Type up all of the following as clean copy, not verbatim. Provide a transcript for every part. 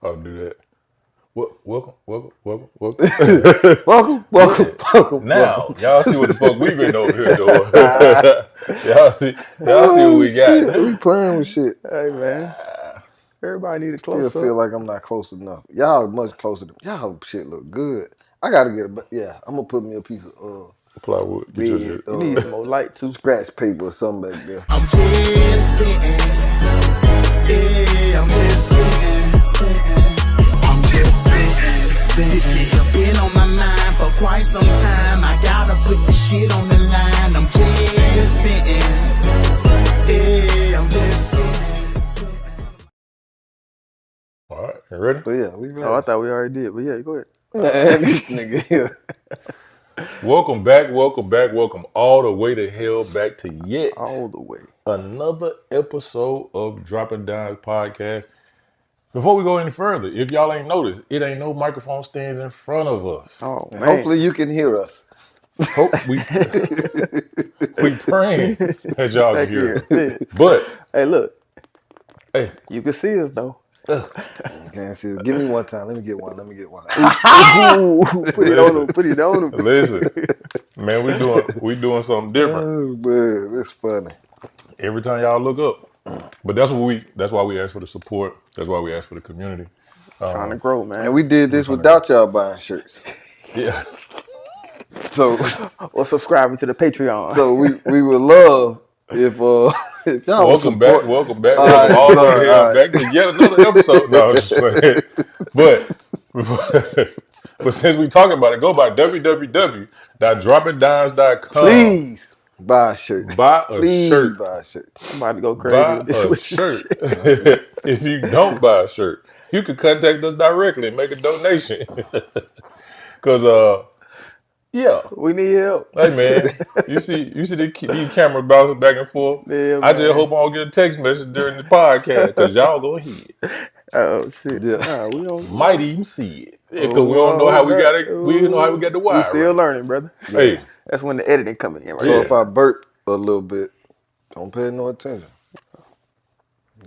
I'll do that. Welcome. Now, y'all see what the fuck we been over here doing. y'all see what we got. Shit, we playing with shit. Hey, man. Everybody need a Still close feel up. like I'm not close enough. Y'all much closer than y'all. Shit look good. I gotta get it, but yeah, I'm gonna put me a piece of Plywood. Get red your You need some more light, too. scratch paper or something back there. I'm just fitting. Yeah, I'm just fitting. I'm just fitting. This shit have been on my mind for quite some time. I gotta put the shit on the line. I'm just fitting. Yeah, I'm just fitting. All right, you ready? So yeah, we ready. Oh, I thought we already did, but yeah, go ahead. Man, this nigga here. Welcome back. Welcome all the way to hell back to yet All the way. another episode of Dropping Dimes podcast. Before we go any further, if y'all ain't noticed, it ain't no microphone stands in front of us. Oh, And man. hopefully you can hear us. Hope we praying that y'all can Back hear here. us. But Hey, look. hey, You can see us, though. Can't see it. Give me one time. Let me get one. Ooh, put it on him. Put it on him. listen, man, we doing something different Oh man, that's funny. every time y'all look up. But that's why we ask for the support. That's why we ask for the community. Trying to grow, man. And we did this without y'all buying shirts. Yeah. So Or subscribing to the Patreon. so we would love if y'all would Welcome back. support. Welcome all the way here all right. back to yet another episode. No, I'm just playing. But since we talking about it, go by www.droppingdimes.com. Please buy a shirt. Buy a Please shirt. buy a shirt. I'm about to go crazy Buy with this. a with this shirt. shit. If you don't buy a shirt, you can contact us directly and make a donation. Cause yeah. We need help. Hey man, you see these cameras bouncing back and forth. Yeah, I just man. hope I don't get a text message during the podcast because y'all gonna hear it. Oh, shit. Yeah. Nah, we don't. Might even see it because we don't know how we got it. We don't know how we got the wire. We still right. learning, brother. Hey, That's when the editing coming in, right? So Yeah. if I burp a little bit, don't pay no attention.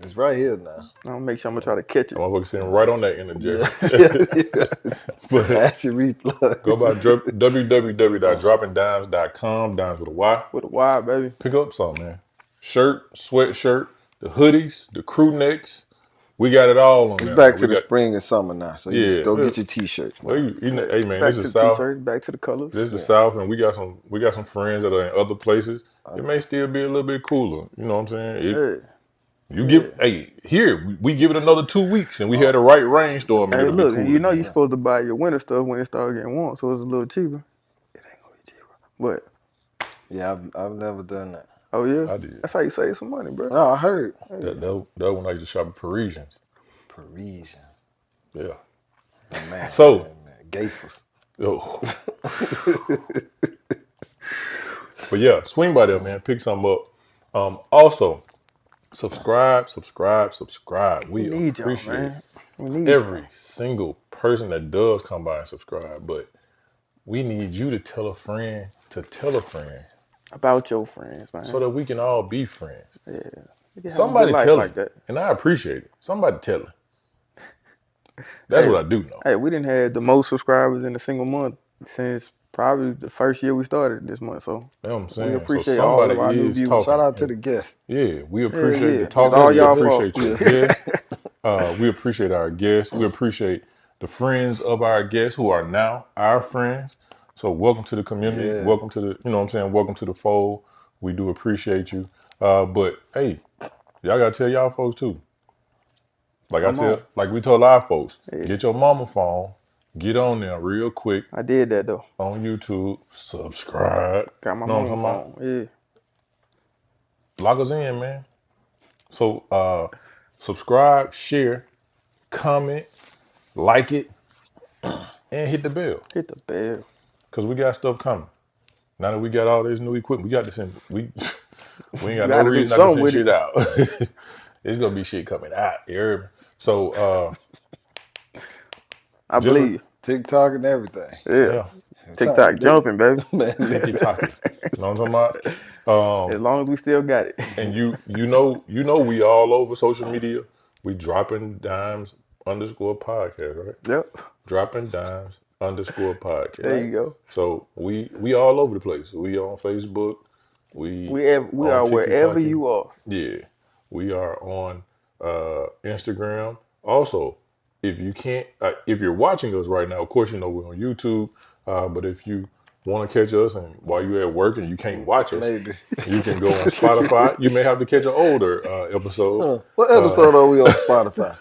It's right here now. I'm gonna make sure I'm gonna try to catch it. I'm motherfucker sitting right on that interject. But That's your replug. go by www.droppingdimes.com, dimes with a Y. With a wire, baby. Pick up something, man. Shirt, sweatshirt, the hoodies, the crew necks. We got it all on It's there. back We to the got- spring and summer now. So Yeah. you go get your t-shirts. Well, hey man, Back this to is the South. t-shirt, back to the colors. This is the South, and we got some friends that are in other places. It may still be a little bit cooler. You know what I'm saying? Yeah. You give here we give it another 2 weeks, and we had the right rainstorm. And Hey, it'll be look, cooler. you know you're supposed to buy your winter stuff when it starts getting warm, so it's a little cheaper. It ain't gonna be cheaper. But, Yeah, I've never done that. oh yeah? I did. That's how you save some money, bro. No, I heard. That one I used to shop at Parisians. Parisian. Yeah. Man, So- Gafers. Oh. But yeah, swing by there, man. Pick something up. Also, subscribe. We need y'all, appreciate man. We need every single person that does come by and subscribe, but we need you to tell a friend about your friends, man. so that we can all be friends. Yeah. You can have a Somebody good life tell like him, that. and I appreciate it. Somebody tell him. That's what I do know. Hey, we didn't have the most subscribers in a single month since probably the first year we started this month. So You know what I'm saying? we appreciate so all somebody of our new is viewers. talking. Shout out to the guests. Yeah, we appreciate yeah. the It's talking. all We y'all appreciate fault. your guests. We appreciate our guests. We appreciate the friends of our guests who are now our friends. So welcome to the community. Yeah. Welcome to the, you know what I'm saying? Welcome to the fold. We do appreciate you. But hey, y'all gotta tell y'all folks too. Like like we told our folks, get your mama phone, get on there real quick I did that though. on YouTube, subscribe. Got my Know what mama I'm phone. Yeah. Lock us in, man. So subscribe, share, comment, like it, and hit the bell. Hit the bell. Cause we got stuff coming. Now that we got all this new equipment, we got to send we ain't got no gotta do reason not to something send with shit out. It's gonna be shit coming out. You heard me? So I believe you. TikTok and everything. Yeah. yeah, TikTok jumping, baby. tiki taki. You know what I'm talking about? As long as we still got it. And you know we all over social media. We dropping dimes _podcast, right? Yep. Dropping Dimes _podcast. There you go. So we all over the place. We on Facebook. We We on are wherever TikTok. you are. Yeah, we are on Instagram. Also, if you can't, if you're watching us right now, of course you know we're on YouTube. But if you want to catch us and while you're at work and you can't watch us, Maybe. you can go on Spotify. You may have to catch an older episode. What episode are we on Spotify?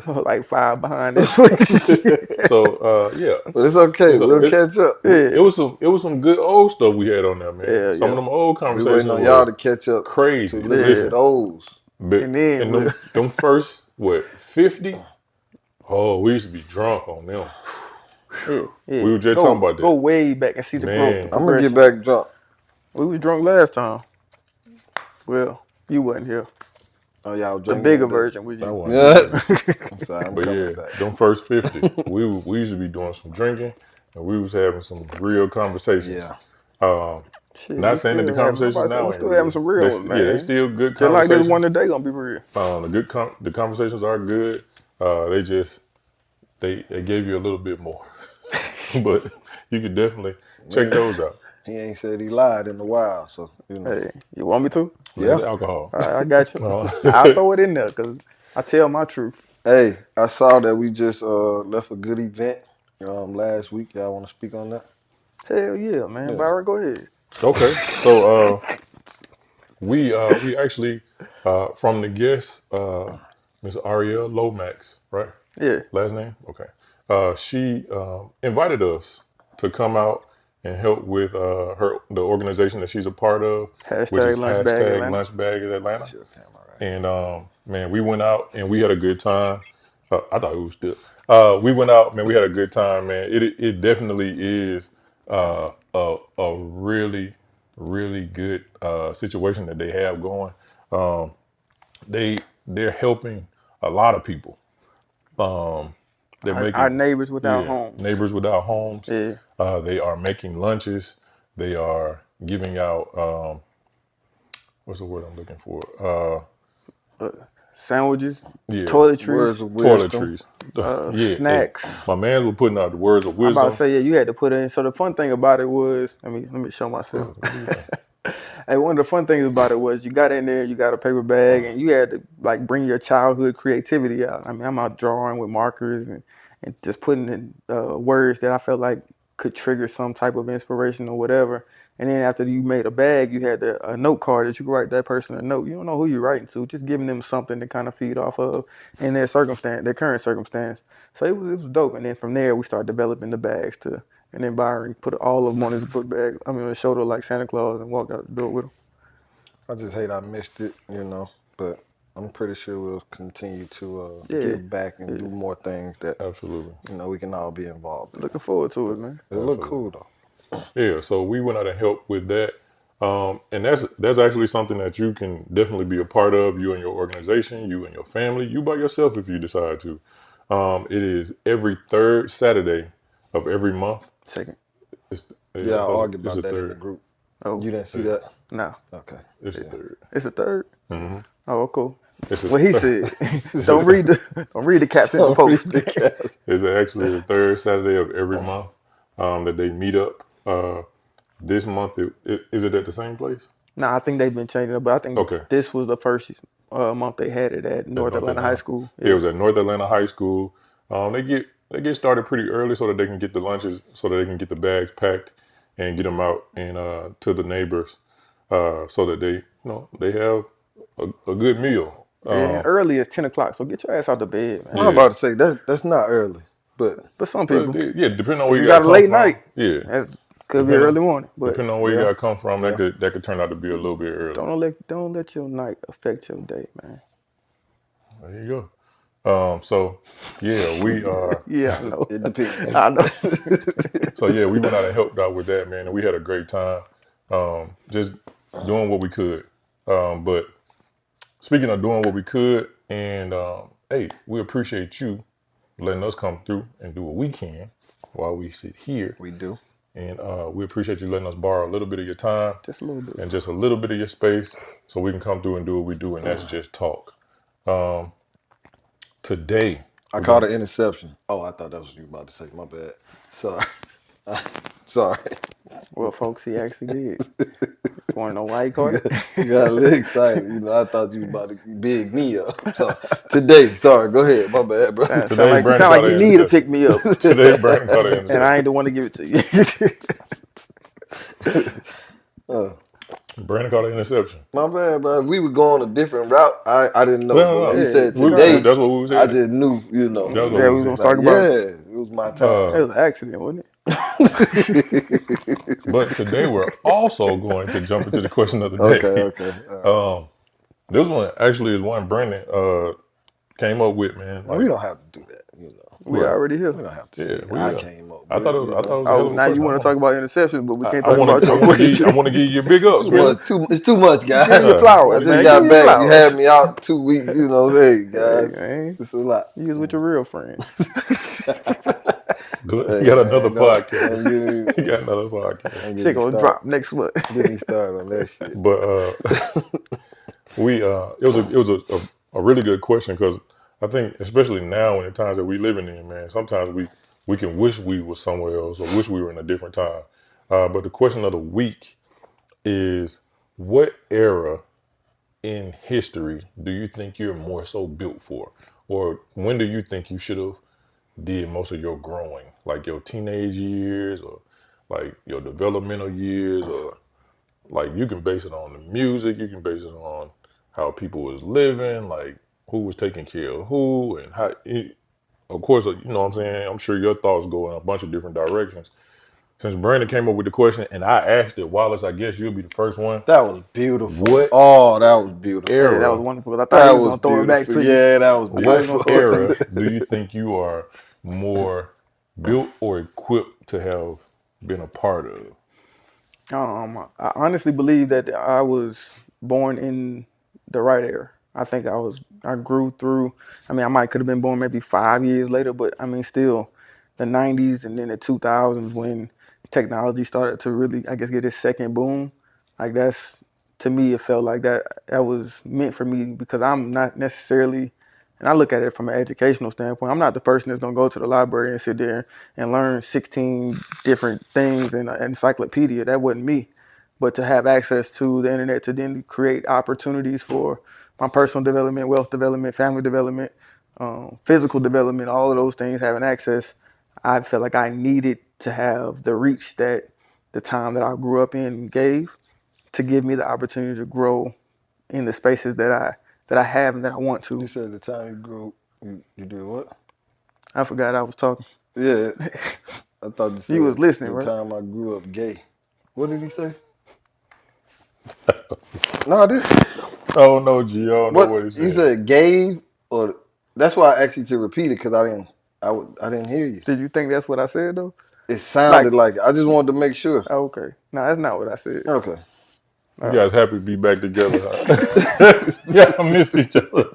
Like 5 behind this. So yeah, But it's okay. We'll catch up. it was some good old stuff we had on there, man. Yeah, Some of them old We conversations. waiting on y'all to catch up. crazy. To listen to those. But And then and them first 50. Oh, we used to be drunk on them. Yeah. We were just go, talking about that. Go way back and see the Man. growth. The I'm gonna get progression. back drunk. We was drunk last time. Well, you wasn't here. Oh, y'all The drinking bigger that version with That you. one. day? Yeah. I'm sorry, I'm But coming yeah, back. them first 50, we used to be doing some drinking and we was having some real conversations. Yeah. Shit, Not we saying that the still having- conversations I'm about to say, now we ain't still real. having some real ones, man. Yeah, they still good Just like conversations. this one today gonna be real. The conversations are good. They gave you a little bit more, but you could definitely check those out. He ain't said he lied in a while, so you know. Hey, you want me to? It's alcohol. All right, I got you. Oh. I'll throw it in there because I tell my truth. Hey, I saw that we just left a good event last week. Y'all want to speak on that? Hell yeah, man. Byron, go ahead. Okay, so we actually from the guest Miss Ariel Lomax, right? Yeah. Last name? Okay. She invited us to come out and help with the organization that she's a part of, which is Lunch Bag Atlanta. Lunch Bag Atlanta. And man, we went out and we had a good time. I thought it was still. We went out, man. We had a good time, man. It definitely is a really good situation that they have going. They're helping a lot of people. They're making Our neighbors without homes. Neighbors without homes. Yeah. They are making lunches. They are giving out what's the word I'm looking for? Sandwiches, Yeah. toiletries, Words of wisdom. Toiletries. snacks. My man was putting out the words of I'm wisdom. about to say, yeah, you had to put it in. So the fun thing about it was, let me show myself. Hey, one of the fun things about it was you got in there, you got a paper bag, and you had to like bring your childhood creativity out. I mean, I'm out drawing with markers and just putting in words that I felt like could trigger some type of inspiration or whatever. And then after you made a bag, you had a note card that you could write that person a note. You don't know who you're writing to, just giving them something to kind of feed off of in their circumstance, their current circumstance. So it was dope. And then from there, we started developing the bags too. And then Byron put all of them on his book bag. I mean, on his shoulder like Santa Claus and walked out the door with him. I just hate I missed it, but I'm pretty sure we'll continue to Yeah. give back and do more things that Absolutely. we can all be involved in. Looking forward to it, man. It look cool though. Yeah, so we went out and helped with that. And that's actually something that you can definitely be a part of, you and your organization, you and your family, you by yourself if you decide to. It is every third Saturday of every month. Second. Yeah, I argued it's about the that in the third. group. Oh, You didn't see that? no. Okay. It's the third. It's a third? Mm-hmm. Oh, cool. It's What he said. don't read the caption of the post. It's actually the third Saturday of every month that they meet up. This month, is it at the same place? Nah, I think they've been changing it, but I think Okay. this was the first month they had it at North Atlanta High School. Yeah. It was at North Atlanta High School. They get started pretty early so that they can get the lunches, so that they can get the bags packed and get them out and to the neighbors, so that they have a good meal. And early is 10 o'clock, so get your ass out the bed, man. I'm about to say that's not early, but But some people, Yeah, depending on where you you got a come late from. night. Yeah, That could be early morning. But depending on where you got to come from, that could turn out to be a little bit early. don't let your night affect your day, man. There you go. So yeah, we are. Yeah, I know. it depends. I know. So yeah, we went out and helped out with that, man, and we had a great time. Just doing what we could. But speaking of doing what we could, and hey, we appreciate you letting us come through and do what we can while we sit here. We do. And we appreciate you letting us borrow a little bit of your time. Just a little bit. And just a little bit of your space so we can come through and do what we do, and that's just talk. Today, I caught an interception. Oh, I thought that was what you were about to say. My bad. Sorry. Sorry. Well, folks, he actually did. You want to know why he caught it? You got a little excited. You know, I thought you were about to big me up. So today, sorry, go ahead. My bad, bro. Sound Today, like, Brandon sound like caught you an need to interception. pick me up. Today, Brandon caught an interception. And I ain't the one to give it to you. Brandon caught an interception. My bad, bro. If we were going a different route, I didn't know. No, But when no. you said We- today, that's what we was I saying. just knew, you know. That's what Yeah, we we was was gonna saying. talk about Yeah, it was my time. it was an accident, wasn't it? But today we're also going to jump into the question of the day. Okay. All right. This one actually is one Brandon came up with, man. Well, we don't have to do that, you know. We already here. We don't have to Yeah, say we I are. came up. I thought it was. I thought it was. a hell Oh, of a now you question. want to talk about interceptions, but we can't I talk want about your to question. I want to give you big ups, man. It's too much, guys. Give your I flowers, just man. got Give your back. You flowers. had me out 2 weeks, you know. Hey, guys, man. it's a lot. You was with your real friends. You got another podcast. Don't You got another podcast. get Shit me gonna started. drop next month. Get me started on that shit. But it was a really good question, because I think, especially now in the times that we living in, man, sometimes we can wish we were somewhere else or wish we were in a different time. But the question of the week is, what era in history do you think you're more so built for? Or when do you think you should have did most of your growing, like your teenage years or like your developmental years, or like you can base it on the music, you can base it on how people was living, like who was taking care of who, and how. Of course, you know what I'm saying. I'm sure your thoughts go in a bunch of different directions. Since Brandon came up with the question and I asked it, Wallace, I guess you'll be the first one. That was beautiful. What Oh, that was beautiful. era? Yeah, that was wonderful. I thought That he was was gonna throw it back beautiful. to you. Yeah, that was beautiful. What era do you think you are more built or equipped to have been a part of? I honestly believe that I was born in the right era. I think I grew through. I mean, I might could have been born maybe 5 years later, but I mean, still, the '90s and then the 2000s when technology started to really, I guess, get its second boom. Like that's, to me, it felt like that was meant for me, because I'm not necessarily, and I look at it from an educational standpoint, I'm not the person that's gonna go to the library and sit there and learn 16 different things in an encyclopedia. That wasn't me. But to have access to the internet to then create opportunities for my personal development, wealth development, family development, physical development, all of those things, having access, I felt like I needed to have the reach that the time that I grew up in gave, to give me the opportunity to grow in the spaces that I have and that I want to. You said the time you grew, you did what? I forgot I was talking. Yeah, I thought you said You was listening, the right? time I grew up gay. What did he say? No, I didn't. Oh no, G. I don't know what he said. You said gave, or that's why I asked you to repeat it, because I didn't hear you. Did you think that's what I said though? It sounded like it. I just wanted to make sure. Oh, okay. No, that's not what I said. Okay. You guys happy to be back together, huh? Yeah, I missed each other.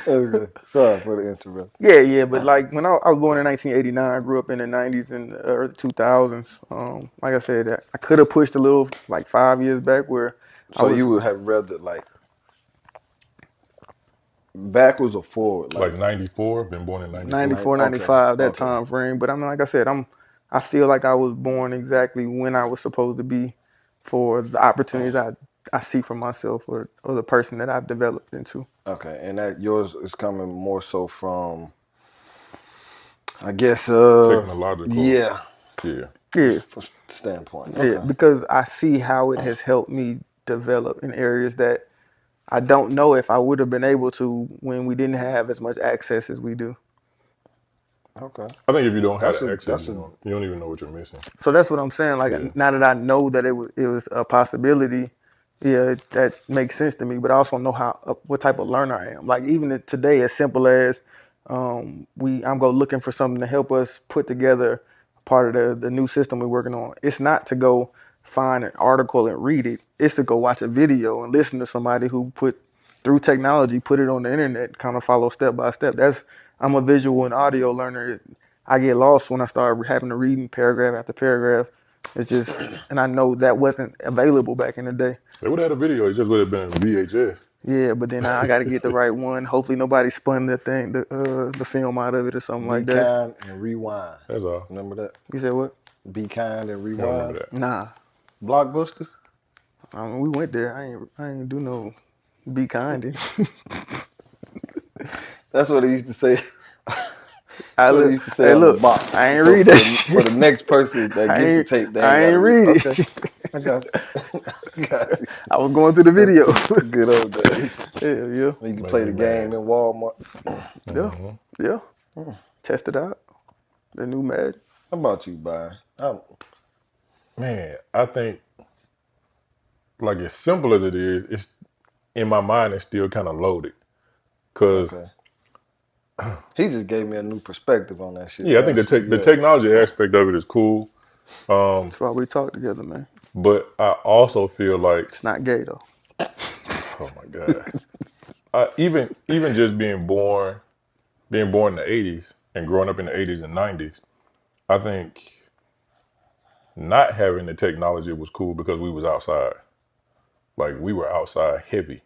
Okay. Sorry for the interruption. Yeah, but like when I was born in 1989, I grew up in the 90s and the early 2000s. Like I said, I could have pushed a little, like 5 years back, where So you would have rather like backwards or forward? Like 94, been born in 94. 94, Okay, 95, that okay. time frame. But I mean, like I said, I feel like I was born exactly when I was supposed to be, for the opportunities I see for myself, or the person that I've developed into. Okay, and that yours is coming more so from, I guess, Technological. Yeah, Yeah. standpoint. Yeah, Okay. because I see how it has helped me develop in areas that I don't know if I would have been able to when we didn't have as much access as we do. Okay. I think if you don't have That's the a- access, that's you don't even know what you're missing. So that's what I'm saying. Like, Yeah. now that I know that it was a possibility, yeah, that makes sense to me. But I also know what type of learner I am. Like, even today, as simple as I'm go looking for something to help us put together part of the new system we're working on. It's not to go find an article and read it. It's to go watch a video and listen to somebody who through technology, put it on the internet, kind of follow step by step. I'm a visual and audio learner. I get lost when I start having to read paragraph after paragraph. It's just, and I know that wasn't available back in the day. They would have had a video. It just would have been VHS. Yeah, but then I got to get the right one. Hopefully nobody spun the film out of it or something like Be that. kind and rewind. That's all. Remember that? You said what? Be kind and I don't rewind. remember that. Nah. Blockbuster. I mean, we went there. I ain't do no be kind. That's what they used to say. I That's what they look, used to say hey, on look, the box. I ain't So read for that the, shit. for the next person that I gets the ain't- tape, they I ain't ain't gotta read it. Okay, I got it. Got it. I was going through the video. Good old days. Hell yeah. When you can Make play me the game mad. in Walmart. Yeah. Yeah. Test it out. The new Madden. How about you, Byron? Man, I think like as simple as it is, it's in my mind it's still kind of loaded. Cause Okay. He just gave me a new perspective on that shit. yeah, I think the technology aspect of it is cool. That's why we talk together, man. But I also feel like, It's not gay though. oh my God, even just being born in the '80s and growing up in the '80s and '90s, I think not having the technology was cool because we was outside. Like we were outside heavy.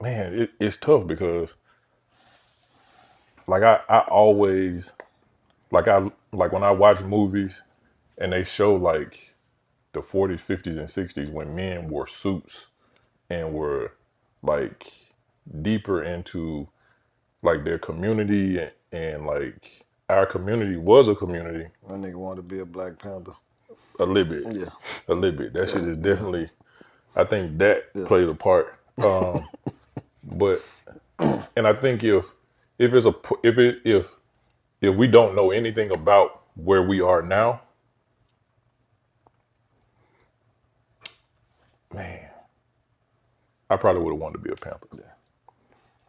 Man, it's tough because like I always like when I watch movies and they show like the 40s, 50s, and 60s when men wore suits and were like deeper into like their community and like our community was a community My nigga wanted to be a Black Panther. a little bit. Yeah. A little bit. That shit is definitely I think that Yeah. plays a part. But and I think if we don't know anything about where we are now, man, I probably would have wanted to be a Panther. Yeah.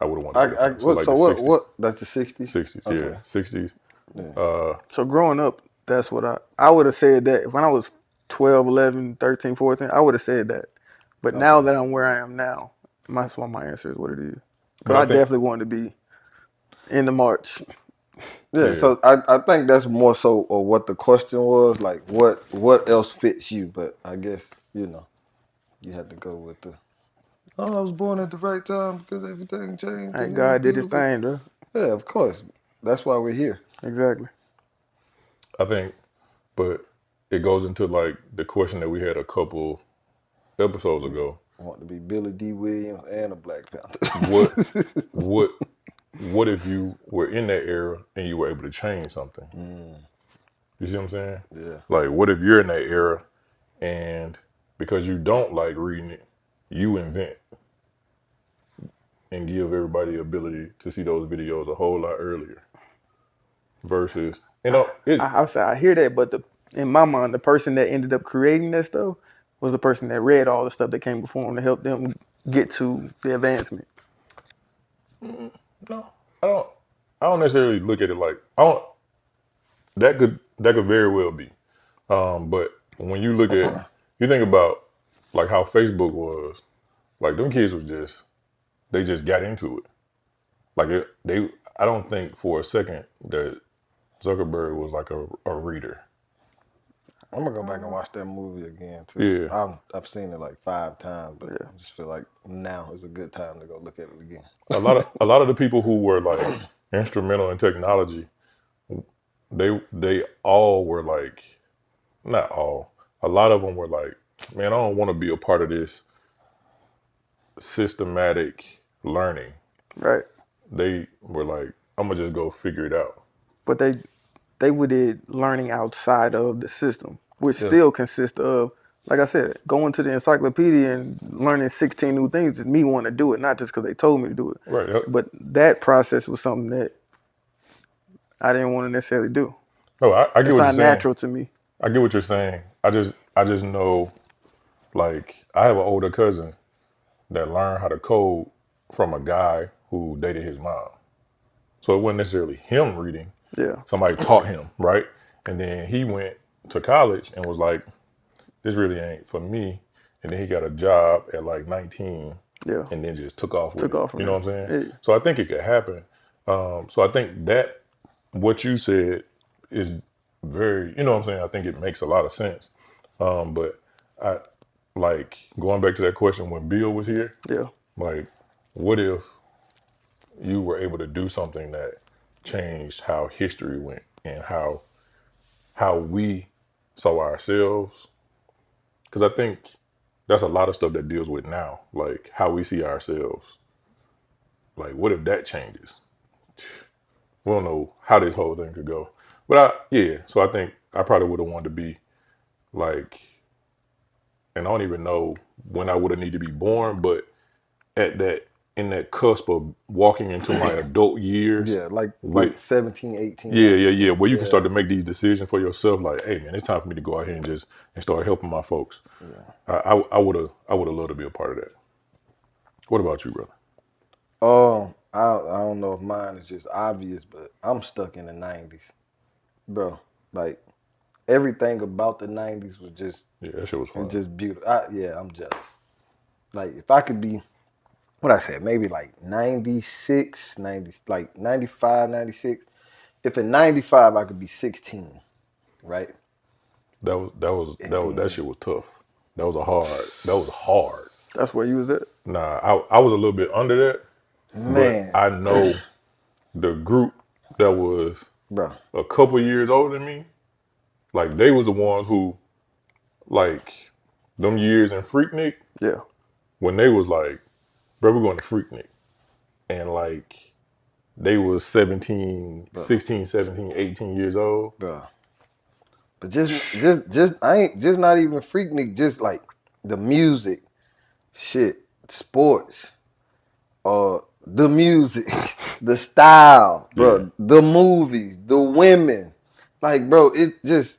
I would have wanted to be a Panther. What, like so the what? 60s. What? That's the 60s. 60s, Okay. yeah, 60s. So growing up, that's what I would have said that when I was 12, 11, 13, 14, I would have said that. But now that I'm where I am now, that's why my answer is what it is. But But I I think- definitely wanted to be in the march. Yeah. So I think that's more so of what the question was. Like, what else fits you? But I guess you had to go with the. Oh, I was born at the right time because everything changed. Hey, and it God was did his beautiful. thing, though. Yeah, of course. That's why we're here. Exactly. I think, but it goes into like the question that we had a couple episodes ago. I want to be Billy D. Williams and a Black Panther. What if you were in that era and you were able to change something? You see what I'm saying? Yeah. Like, what if you're in that era and because you don't like reading it, you invent and give everybody the ability to see those videos a whole lot earlier versus, I hear that, but in my mind, the person that ended up creating that stuff was the person that read all the stuff that came before him to help them get to the advancement. no, I don't necessarily look at it like, that could very well be. But when you think about like how Facebook was, like them kids they just got into it. Like I don't think for a second that Zuckerberg was like a reader. I'm gonna go back and watch that movie again too. Yeah. I've seen it like 5 times, but I just feel like now is a good time to go look at it again. A lot of the people who were like instrumental in technology, they all were like, not all, a lot of them were like, man, I don't want to be a part of this systematic learning. Right. They were like, I'm gonna just go figure it out. But they did learning outside of the system, which still consists of, like I said, going to the encyclopedia and learning 16 new things. Me want to do it, not just because they told me to do it. Right. But that process was something that I didn't want to necessarily do. No, I get It's what you're not saying. natural to me. I get what you're saying. I just know, like, I have an older cousin that learned how to code from a guy who dated his mom. So it wasn't necessarily him reading. Yeah. Somebody taught him, right? And then he went to college and was like, this really ain't for me. And then he got a job at like 19 and then just took off with it. off from You know it. what I'm saying? Yeah. So I think it could happen. So I think that what you said is very, you know what I'm saying? I think it makes a lot of sense. But like going back to that question when Bill was here, Yeah. like what if you were able to do something that changed how history went and how we saw ourselves? Because I think that's a lot of stuff that deals with now, like how we see ourselves. Like, what if that changes? We don't know how this whole thing could go. But so I think I probably would have wanted to be like, and I don't even know when I would have needed to be born, but in that cusp of walking into my adult years. Yeah, like with, 17, 18. Yeah. Where you can start to make these decisions for yourself. Like, hey man, it's time for me to go out here and start helping my folks. Yeah. I would have loved to be a part of that. What about you, brother? I don't know if mine is just obvious, but I'm stuck in the 90s. Bro, like everything about the 90s was just that shit was fun. Just beautiful. I'm jealous. Like if I could be what I said, maybe like 96, 90, like 95, 96. If in 95 I could be 16, right? That shit was tough. That was hard. That's where you was at? Nah, I was a little bit under that. Man. But I know the group that was a couple years older than me, like they was the ones who, like, them years in Freaknik. Yeah. When they was like, bro, we're going to Freaknik. And like, they was 16, 17, 18 years old. Bro. But I ain't just not even Freaknik, just like the music, shit, sports, the music, the style, bro, the movies, the women. Like, bro, it just,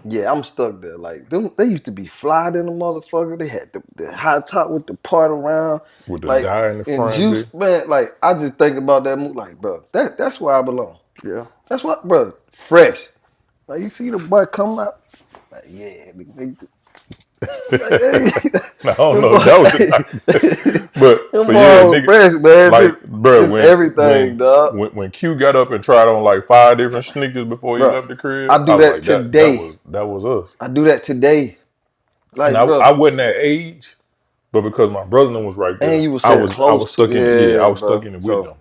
I'm stuck there. Like, they used to be fly than the motherfucker. They had the high top with the part around. With the dye in the front. Juice, man, like, I just think about that movie, like, bro, that's where I belong. Yeah. That's what, bro, fresh. Like, you see the boy come out, like, yeah, I don't know. That was but yeah, nigga, fresh, man. Like, just, bro, just everything, dog. When Q got up and tried on like 5 different sneakers before he left the crib, I do that like, today. That was us. I do that today. Like, and I wasn't that age, but because my brother was right there, and you was I was stuck in it. Yeah, I was stuck in it with them.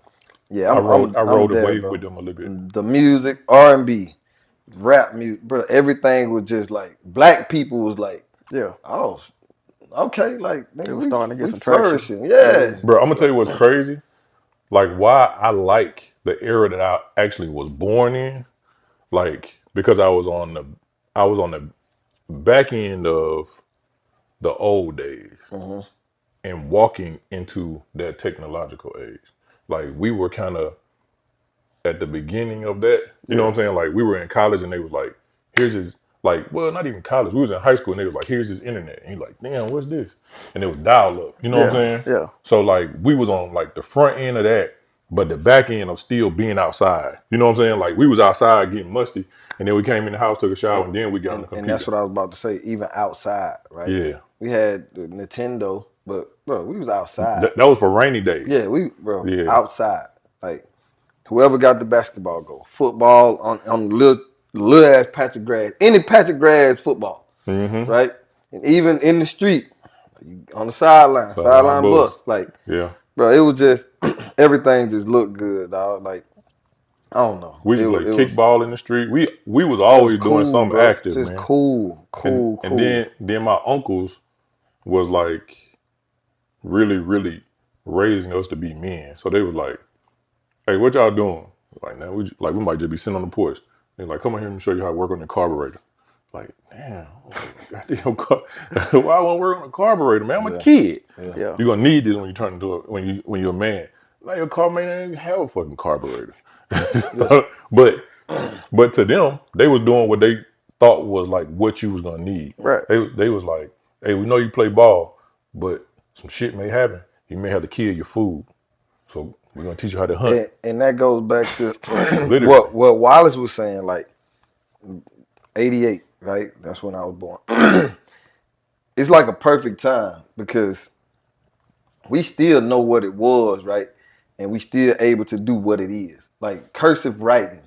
Yeah, I rode there, away bro. with them a little bit. The music, R&B, rap music, bro. Everything was just like black people was like, oh, okay, like they were starting to get some traction. Yeah, bro. I'm gonna tell you what's crazy. Like why I like the era that I actually was born in, like because I was on the back end of the old days and walking into that technological age. Like we were kind of at the beginning of that. You know what I'm saying? Like we were in college and they was like, here's his, like, well, not even college. We was in high school and they was like, here's his internet. And you're like, damn, what's this? And it was dial up. You know what I'm saying? Yeah. So like we was on like the front end of that, but the back end of still being outside. You know what I'm saying? Like we was outside getting musty and then we came in the house, took a shower, and then we got on the computer. And that's what I was about to say, even outside, right? Yeah. We had the Nintendo, but bro, we was outside. That was for rainy days. Yeah, outside. Like whoever got the basketball goal, football on little ass patch of grass, any patch of grass, football, right? And even in the street, on the sideline bus, like, bro, it was just everything just looked good, dog. Like, I don't know. We used to play kickball in the street. We was always doing something active, just man. Cool. And then my uncles was like really, really raising us to be men. So they was like, hey, what y'all doing? Like, now we might just be sitting on the porch. They're like, come on here and show you how to work on the carburetor. Like, damn, goddamn, why I want to work on a carburetor, man? I'm a kid. Yeah. You're gonna need this when you turn into when you're a man. Like your car man ain't have a fucking carburetor. But to them, they was doing what they thought was like what you was gonna need. Right. They was like, hey, we know you play ball, but some shit may happen. You may have to kill your food. So we're gonna teach you how to hunt. And that goes back to what Wallace was saying, like 88, right? That's when I was born. It's like a perfect time because we still know what it was, right? And we still able to do what it is. Like cursive writing.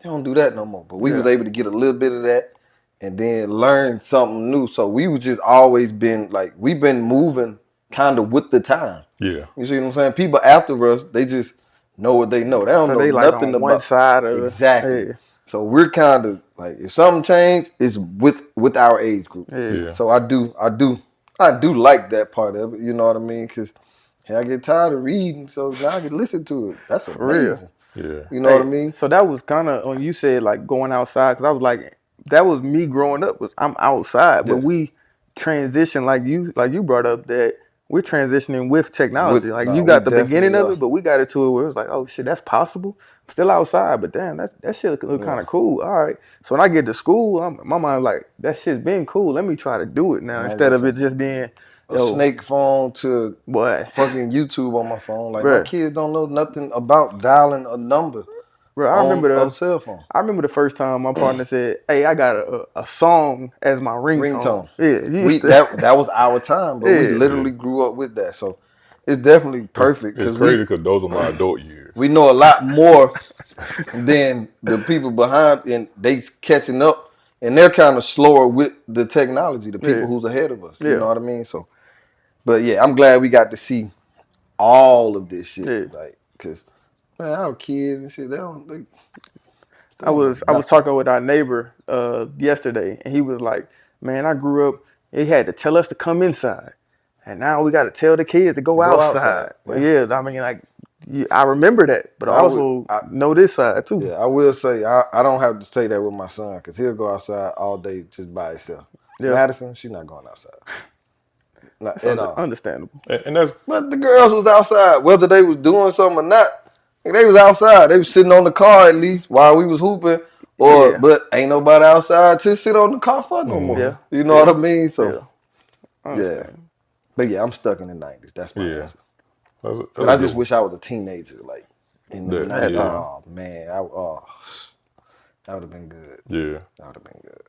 They don't do that no more. But we was able to get a little bit of that and then learn something new. So we was just always been like, we've been moving kind of with the time. Yeah. You see what I'm saying? People after us, they just know what they know. They don't So know they like nothing on one about side of exactly. Yeah. So we're kind of like, if something changed, it's with our age group. Yeah. So I do like that part of it. You know what I mean? Because hey, I get tired of reading, so now I can listen to it. That's For real. amazing. Yeah. You know what I mean? So that was kind of when you said like going outside, because I was like, that was me growing up. Was I'm outside, but we transition like you brought up that we're transitioning with technology. You got the beginning of it, but we got it to it where it was like, oh shit, that's possible. I'm still outside, but damn, that shit look kind of cool. All right. So when I get to school, my mind like that shit's been cool. Let me try to do it now instead of it just being a snake phone to fucking YouTube on my phone. Like my kids don't know nothing about dialing a number. Bro, I remember a cell phone. I remember the first time my partner said, "Hey, I got a song as my ringtone." Yeah, that was our time, but we literally grew up with that. So it's definitely perfect. It's crazy because those are my adult years. We know a lot more than the people behind, and they catching up, and they're kind of slower with the technology. The people who's ahead of us, you know what I mean? So, but yeah, I'm glad we got to see all of this shit, like, cause man, our kids and shit, I was talking with our neighbor yesterday, and he was like, "Man, I grew up. They had to tell us to come inside, and now we got to tell the kids to go outside." Yeah, I mean, like, I remember that, but I also know this side too. Yeah, I will say I don't have to say that with my son because he'll go outside all day just by himself. Yeah. Madison, she's not going outside. Not at all. Understandable. And that's but the girls was outside, whether they was doing something or not. They was outside. They was sitting on the car at least while we was hooping. But ain't nobody outside to sit on the car for no more. Yeah. You know what I mean? So yeah. But yeah, I'm stuck in the 90s. That's my answer. But I just wish I was a teenager, like in the 90s. Oh man, that would have been good. Yeah. That would have been good.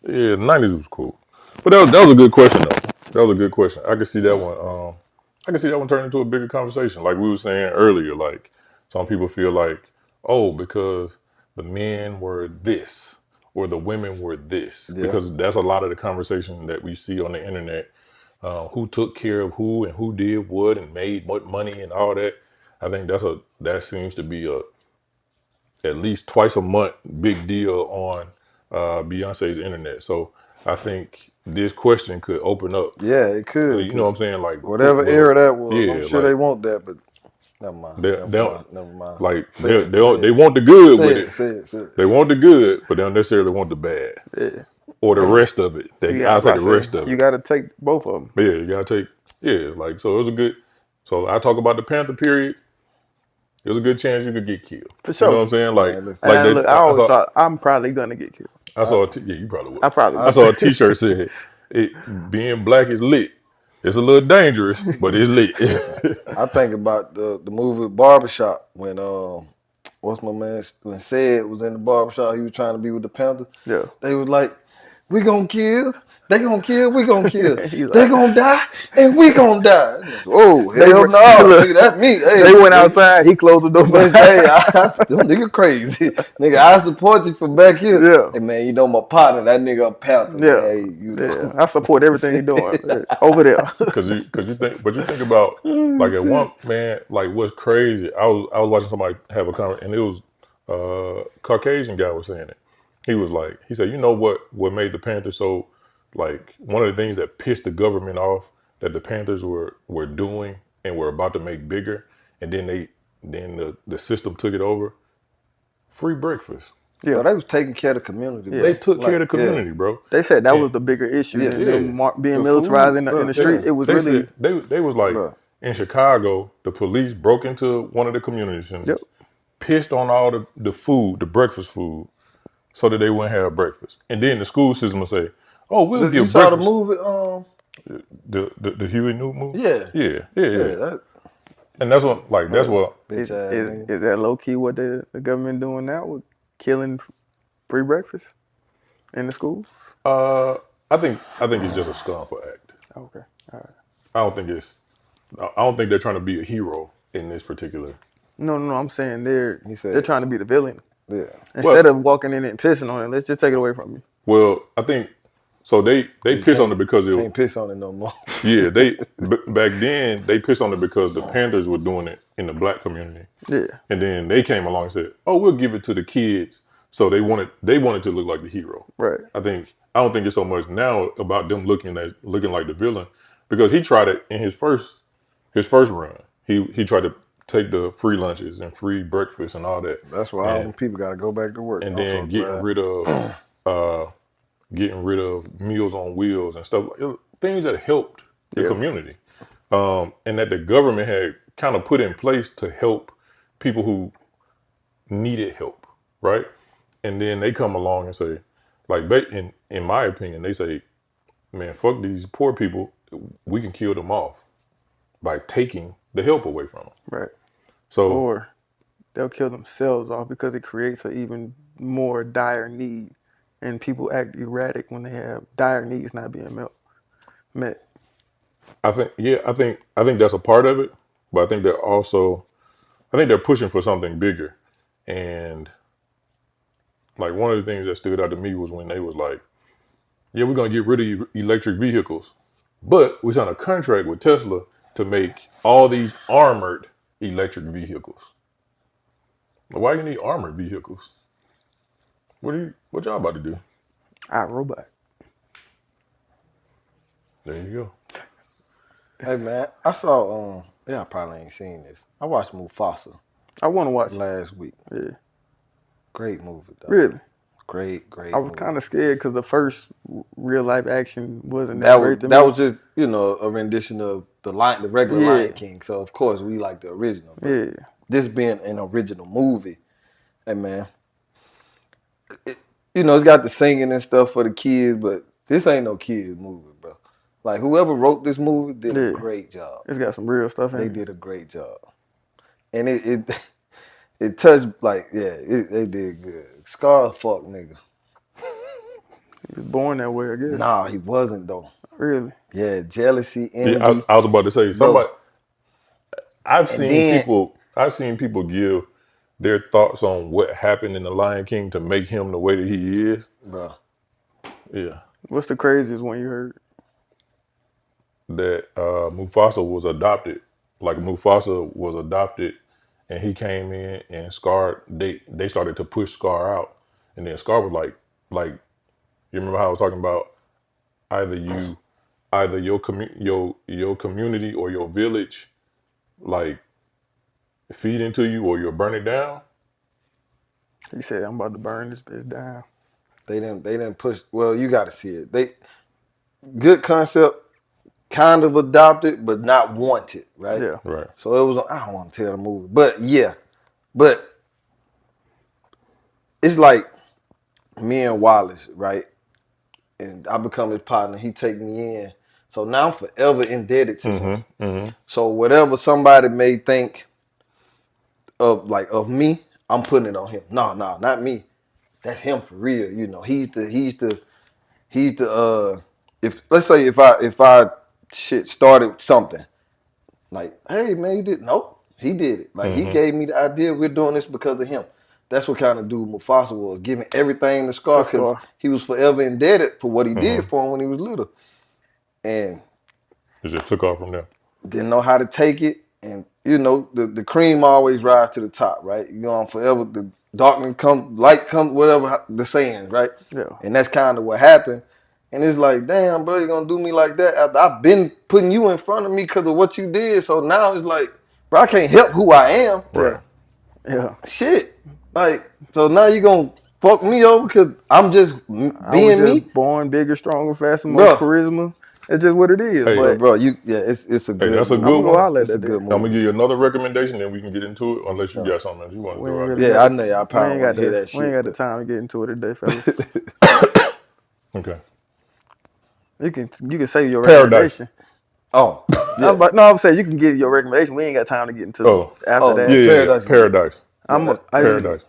Yeah, the 90s was cool. But that was a good question though. That was a good question. I could see that one. I can see that one turn into a bigger conversation. Like we were saying earlier, like some people feel like, oh, because the men were this or the women were this. Yeah. Because that's a lot of the conversation that we see on the internet. Who took care of who and who did what and made what money and all that. I think that seems to be at least twice a month big deal on Beyonce's internet. So I think this question could open up. Yeah, it could. You know what I'm saying? Like whatever era that was, I'm sure they want that, but never mind. Never mind. Like they want the good with it. They want the good, but they don't necessarily want the bad. Yeah. Or the rest of it. I say the rest of it. You got to take both of them. Yeah, you got to take. Yeah, like so it was a good. So I talk about the Panther period. There's a good chance you could get killed. For sure. You know what I'm saying? Look, I always thought I'm probably gonna get killed. I saw you probably would. I saw a T-shirt said, "Being black is lit. It's a little dangerous, but it's lit." I think about the movie Barbershop when what's my man when Sid was in the barbershop, he was trying to be with the Panther. Yeah, they was like, "We gonna kill." They gonna kill, we gonna kill. They gonna die, and we gonna die. Oh, hell no, nigga, that's me. Hey, they went outside, he closed the door. Hey, them nigga crazy. Nigga, I support you from back here. Yeah. Hey, man, you know my partner, that nigga a Panther. Yeah. Hey, you know. I support everything he doing over there. Cause you think about, like at one, man, like what's crazy, I was watching somebody have a conversation, and it was Caucasian guy was saying it. He said, you know what made the Panthers so, like, one of the things that pissed the government off that the Panthers were doing and were about to make bigger, and then the system took it over. Free breakfast. Yeah, so they was taking care of the community. Yeah. They took care of the community, bro. They said that was the bigger issue than them being militarized in the street. It was really they was like in Chicago, the police broke into one of the community centers, pissed on all the food, the breakfast food, so that they wouldn't have breakfast, and then the school system would say, "Oh, we'll give breakfast." You saw the movie, the Huey Newton movie. Yeah. And that's what is that low key what the government doing now with killing free breakfast in the schools? I think it's just a scornful act. Okay, all right. I don't think they're trying to be a hero in this particular. No. I'm saying they're trying to be the villain. Yeah. Instead of walking in it and pissing on it, let's just take it away from you. Well, I think so. They piss on it because it can't piss on it no more. yeah. Back then they pissed on it because the Panthers were doing it in the black community. Yeah. And then they came along and said, "Oh, we'll give it to the kids." So they wanted to look like the hero. Right. I don't think it's so much now about them looking like the villain, because he tried it in his first run. He tried to take the free lunches and free breakfast and all that. That's why all them people got to go back to work. And then getting rid of Meals on Wheels and stuff, things that helped the community, and that the government had kind of put in place to help people who needed help, right? And then they come along and say, like, in my opinion, they say, man, fuck these poor people. We can kill them off by taking the help away from them. Right. So, or they'll kill themselves off because it creates an even more dire need, and people act erratic when they have dire needs not being met. I think that's a part of it, but I think they're pushing for something bigger. And like one of the things that stood out to me was when they was like, yeah, we're going to get rid of electric vehicles, but we signed a contract with Tesla to make all these armored electric vehicles. Why do you need armored vehicles? What y'all about to do? iRobot. There you go. Hey man, I saw I probably ain't seen this. I watched Mufasa. I want to watch last week. Yeah. Great movie though. Really? Great. I was kind of scared because the first real life action wasn't that great to me. That was just a rendition of the regular Lion King. So of course we like the original. But this being an original movie, hey man, it's got the singing and stuff for the kids, but this ain't no kids movie, bro. Like whoever wrote this movie did a great job. It's got some real stuff in it. They did a great job, and it touched they did good. Scar fuck nigga. He was born that way, I guess. Nah, he wasn't though. Really? Yeah, jealousy, envy. Yeah, I was about to say somebody. I've seen people give their thoughts on what happened in the Lion King to make him the way that he is. Bro. Yeah. What's the craziest one you heard? That Mufasa was adopted. Like Mufasa was adopted, and he came in, and Scar, they started to push Scar out, and then Scar was like, you remember how I was talking about either your community or your village, like feed into you, or you'll burn it down. He said, "I'm about to burn this bitch down." They didn't push. Well, you got to see it. Good concept. Kind of adopted, but not wanted, right? Yeah. Right. So it was, I don't want to tell the movie, but yeah. But it's like me and Wallace, right? And I become his partner. He take me in. So now I'm forever indebted to him. Mm-hmm. So whatever somebody may think of me, I'm putting it on him. No, not me. That's him for real. He's the if let's say if I started something. Like, hey man, he did he did it. Like he gave me the idea. We're doing this because of him. That's what kind of dude Mufasa was, giving everything to Scar because he was forever indebted for what he did for him when he was little. And it just took off from there. Didn't know how to take it, and the cream always rise to the top, right? I'm forever the darkness come, light come, whatever the saying, right? Yeah. And that's kind of what happened. And it's like, damn, bro, you gonna do me like that after I've been putting you in front of me because of what you did. So now it's like, bro, I can't help who I am. Right. Yeah. Shit. Like, so now you gonna fuck me over because I'm just being me? Born bigger, stronger, faster, more charisma. It's just what it is. Hey, but bro, it's a good. That's a good one. It's a good movie. I'm gonna give you another recommendation, then we can get into it. Unless you got something else you want to throw out. Really I know y'all probably want to hear that shit. We ain't got the time to get into it today, fellas. Okay. You can say your Paradise. recommendation. Oh, yeah. I'm saying you can get your recommendation. We ain't got time to get into after that. Yeah, Paradise. Paradise.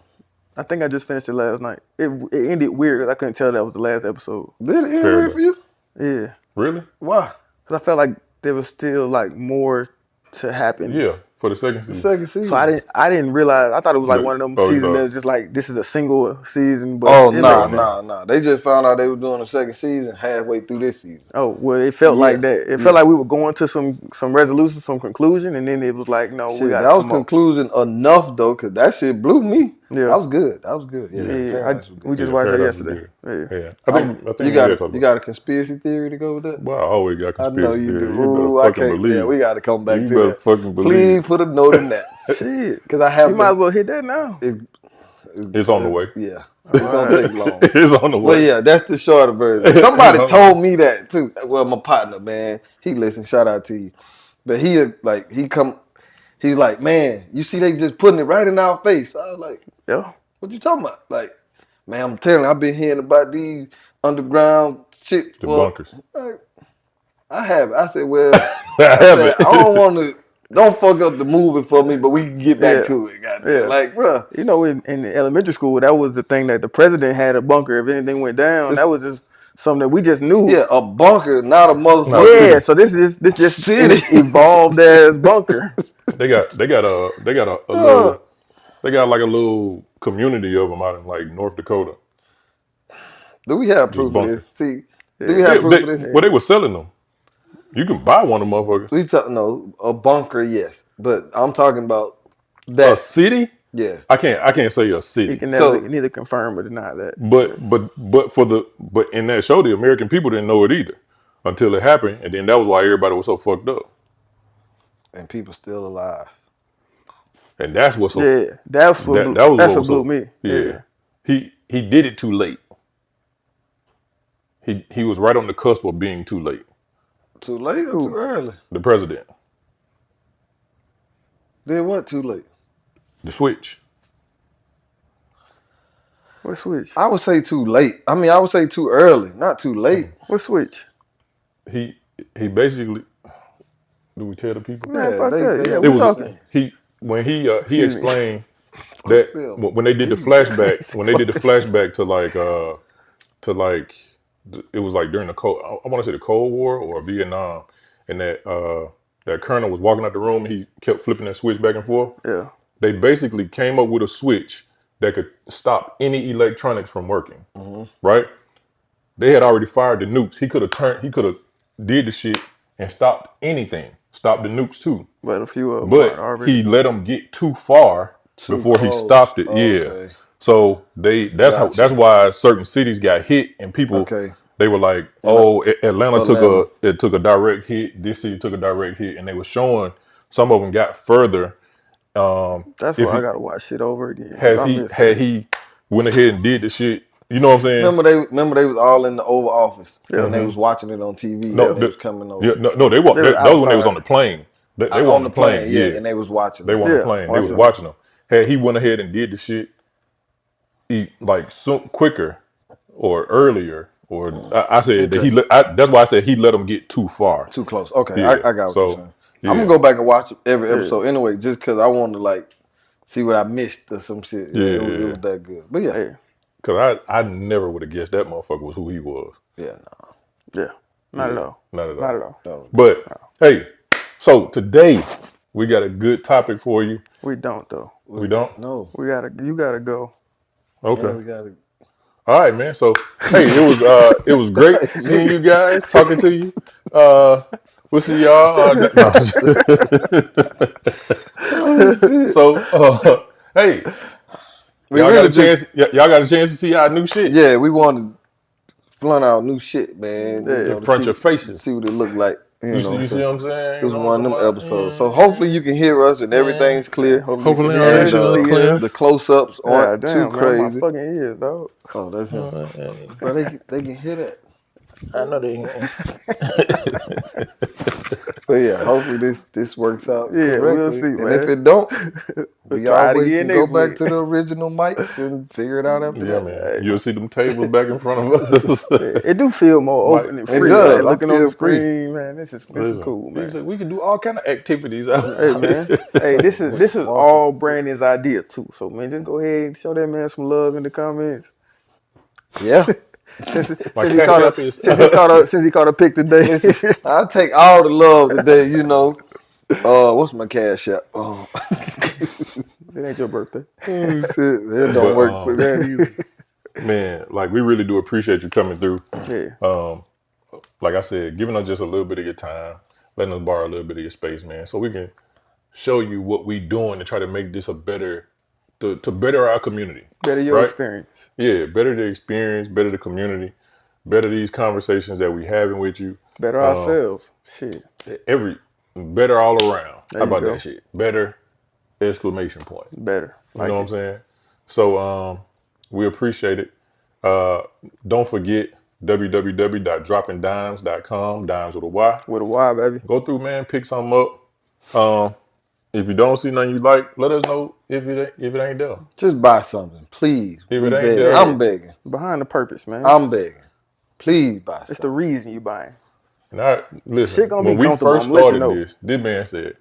I think I just finished it last night. It ended weird because I couldn't tell that was the last episode. Did it end weird for you? Yeah. Really? Why? Because I felt like there was still like more to happen. Yeah. For the second season. Second season. So I didn't realize. I thought it was like one of them seasons that was just like this is a single season. But nah. They just found out they were doing the second season halfway through this season. Oh well, it felt like that. It felt like we were going to some resolution, some conclusion, and then it was like, no, we got that was conclusion enough though, cause that shit blew me. Yeah, that was good. Yeah, we just watched it yesterday. Yeah. I think you got a conspiracy theory to go with that. Well, I always got conspiracy theory. I know you do. You better fucking believe. Yeah, we got to come back to that. You better fucking believe. Please put a note in that. Shit, because I have. You might as well hit that now. It's on the way. Yeah, it's gonna take long. It's on the way. Well, yeah, that's the shorter version. Somebody told me that too. Well, my partner, man, he listen. Shout out to you. But he was like, man, you see, they just putting it right in our face. I was like, yeah, what you talking about? Like, man, I'm telling you, I've been hearing about these underground shit. The bunkers. Like, I have. I said, well, I don't want to. Don't fuck up the movie for me, but we can get back to it. Goddamn. Like, bruh. You know, in elementary school, that was the thing that the president had a bunker. If anything went down, that was just something that we just knew. Yeah, a bunker, not a motherfucker. Yeah, so this just evolved as bunker. They got a little. They got like a little community of them out in like North Dakota. Do we have proof of this? See, do we have proof of this? Well, they were selling them. You can buy one of them motherfuckers. A bunker, yes, but I'm talking about that a city. Yeah, I can't say a city. You can neither confirm or deny that. But in that show, the American people didn't know it either until it happened, and then that was why everybody was so fucked up. And people still alive. And that's what's so. Yeah, that's what blew me. Yeah, he did it too late. He was right on the cusp of being too late. Too late or too early? The president. Did what too late? The switch. What switch? I would say too late. I mean, I would say too early, not too late. What switch? He basically. Do we tell the people? Man, fuck that. Yeah, we're talking. When he explained that when they did the flashback to like it was like during the I want to say the Cold War or Vietnam, and that colonel was walking out the room and he kept flipping that switch back and forth. Yeah. They basically came up with a switch that could stop any electronics from working. Mm-hmm. Right? They had already fired the nukes. He could have did the shit and stopped anything. Stopped the nukes too. But a few of them already. He let them get too far before he stopped it. Okay. Yeah. So that's why certain cities got hit and people they were like, Atlanta took a direct hit. This city took a direct hit, and they were showing some of them got further. That's why I gotta watch shit over again. Had he went ahead and did the shit, you know what I'm saying? Remember they was all in the Oval Office and they was watching it on TV. No, they was coming over. Yeah, no, they were. That was when they was on the plane. They were on the plane, yeah, and they was watching. They were on the plane. They was watching them. Had he went ahead and did the shit, quicker or earlier, or I said that that's why I said he let them get too far, too close. Okay, I got what you're saying. Yeah. I'm gonna go back and watch every episode anyway, just because I want to see what I missed or some shit. It was that good. But yeah. Cause I never would have guessed that motherfucker was who he was. Yeah, no. Yeah, not at all. Not at all. No. But hey, so today we got a good topic for you. We don't though. We don't? No. You gotta go. Okay. Yeah, we gotta. All right, man. So hey, it was great seeing you guys, talking to you. We'll see y'all. So hey. Y'all got a chance to see our new shit. Yeah, we want to flaunt our new shit, man. In front of your faces. See what it look like. You see what I'm saying? It was one of them episodes. So hopefully you can hear us and everything's clear. Hopefully everything's clear. The close-ups aren't too crazy. My fucking ears, dog. Oh, that's him. Bro, they can hear that. I know they can. But yeah, hopefully this works out. Yeah, we'll see, man. And if it don't, we always can go back week. to the original mics and figure it out after that. Man. You'll see them tables back in front of us. It do feel more open and free. It does. Man. Looking on the screen, man. This is cool, man. Said we can do all kind of activities out. Hey, man. Hey, this is all Brandon's idea too. So man, just go ahead and show that man some love in the comments. Yeah. Since he caught a pick today. I take all the love today, you know. What's my cash app? Oh. It ain't your birthday. Oh, shit. It don't work for that either. Man, like we really do appreciate you coming through. Yeah. Like I said, giving us just a little bit of your time, letting us borrow a little bit of your space, man, so we can show you what we doing to try to make this a better, to better our community. Better your experience. Yeah, better the experience, better the community, better these conversations that we having with you. Better ourselves. Shit. Better all around. There How about you go. that shit? Better, exclamation point. Better. You know what I'm saying? So we appreciate it. Don't forget www.droppingdymes.com, Dymes with a Y. With a Y, baby. Go through, man, pick something up. If you don't see nothing you like, let us know if it ain't there. Just buy something, please. If it ain't there, I'm begging. Behind the purpose, man. I'm begging. Please buy something. It's the reason you buying. Now, listen, Shit gonna when be we comfortable, first I'm letting started you know. this man said,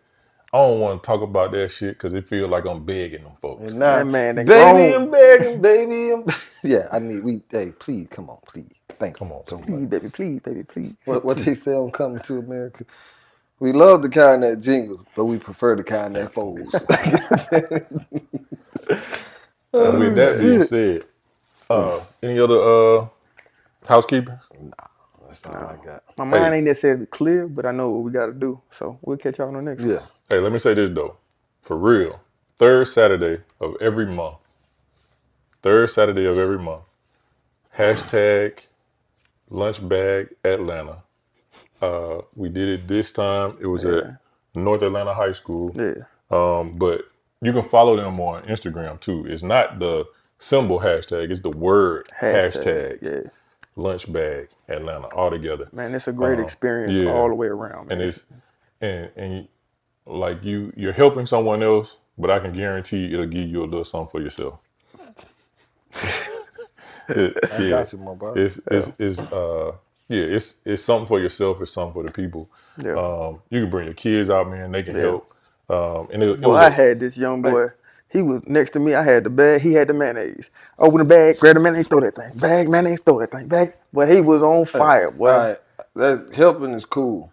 I don't want to talk about that shit because it feels like I'm begging them folks. And now, That man, they baby, grown. I'm begging, baby. Yeah, hey, please, come on, please. Thank you. Come on. So much. Please, baby, please, baby, please. What they say on Coming to America? We love the kind that jingles, but we prefer the kind that folds. And with that being said, any other housekeeping? That's all I got. My mind ain't necessarily clear, but I know what we got to do. So we'll catch y'all on the next one. Yeah. Hey, let me say this though. For real, third Saturday of every month, hashtag lunch bag Atlanta. We did it this time. It was at North Atlanta High School. Yeah. But you can follow them on Instagram too. It's not the symbol hashtag, it's the word hashtag. Yeah. Lunch bag Atlanta all together. Man, it's a great experience all the way around, man. And it's and like you're helping someone else, but I can guarantee it'll give you a little something for yourself. I got you, my brother. It's something for yourself. It's something for the people. Yeah. You can bring your kids out, man. They can help. I had this young boy. He was next to me. I had the bag. He had the mayonnaise. Open the bag, grab the mayonnaise, throw that thing. Bag, mayonnaise, throw that thing. Bag. But he was on fire, boy. All right. That helping is cool.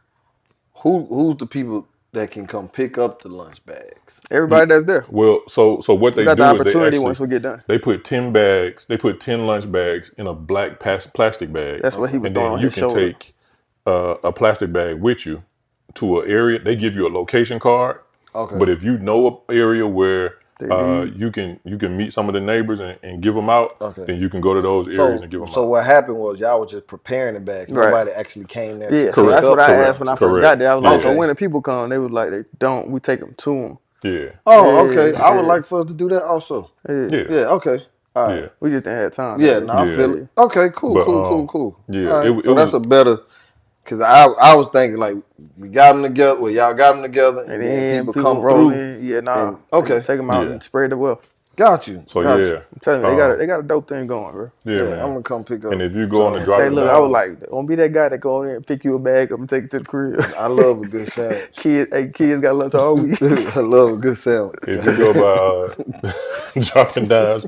Who's the people that can come pick up the lunch bags? Everybody that's there. Well, so what they got do the is opportunity once we get done. They put 10 bags. They put 10 lunch bags in a black plastic bag. That's what he was and doing then on you his can shoulder. take a plastic bag with you to an area. They give you a location card. Okay. But if you know an area where you can meet some of the neighbors and give them out, then you can go to those areas and give them out. So what happened was y'all were just preparing the bags. Right. Nobody actually came there. Yeah, so that's what I asked when I first got there. I was like, so when the people come, they was like, we take them to them. Yeah. Oh, okay. I would like for us to do that also. Yeah. Okay. All right. Yeah. We just didn't have time. Yeah, no, I feel it. Okay, cool. Yeah. Right. So that's a better, because I was thinking like, we got them together, well, y'all got them together, and then people come roll through. in. Yeah, nah. Okay. Take them out and spread the wealth. Got you. So got yeah. you. I'm telling you, they got a dope thing going, bro. Yeah, man. I'm gonna come pick up. And if you go on the drop, hey, look, I was like, don't be that guy that go in there and pick you a bag up and take it to the crib. I love a good sandwich. Kids got lunch all week. I love a good sandwich. If you go by Dropping Dimes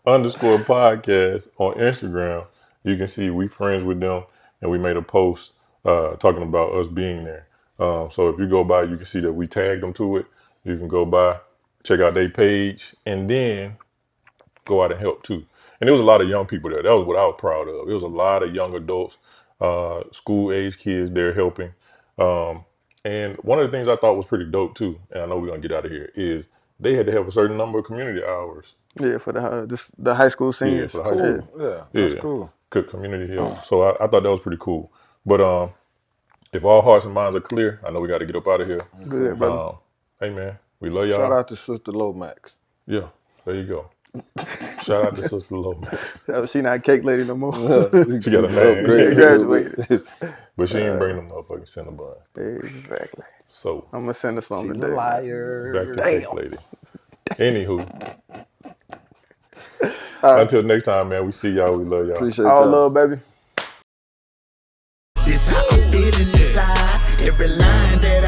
_podcast on Instagram, you can see we friends with them, and we made a post talking about us being there. So if you go by, you can see that we tagged them to it. You can go by, check out their page, and then go out and help too. And there was a lot of young people there. That was what I was proud of. It was a lot of young adults, school age kids there helping. And one of the things I thought was pretty dope too, and I know we're gonna get out of here, is they had to have a certain number of community hours. Yeah, for the high school seniors. Yeah, for the high school. Yeah, that's cool. Good community help. So I thought that was pretty cool. But if all hearts and minds are clear, I know we got to get up out of here. Good, brother. Hey man, we love y'all. Shout out to Sister Lomax. Yeah, there you go. Shout out to Sister Lomax. She not a cake lady no more. She got a name. Graduated. But she ain't bringing them motherfucking Cinnabon. Exactly. So I'm gonna send her something today. Liar. back to Cake Lady. Anywho. Until next time, man. We see y'all. We love y'all. Appreciate All y'all. love, baby. This how I'm feeling inside. Every line that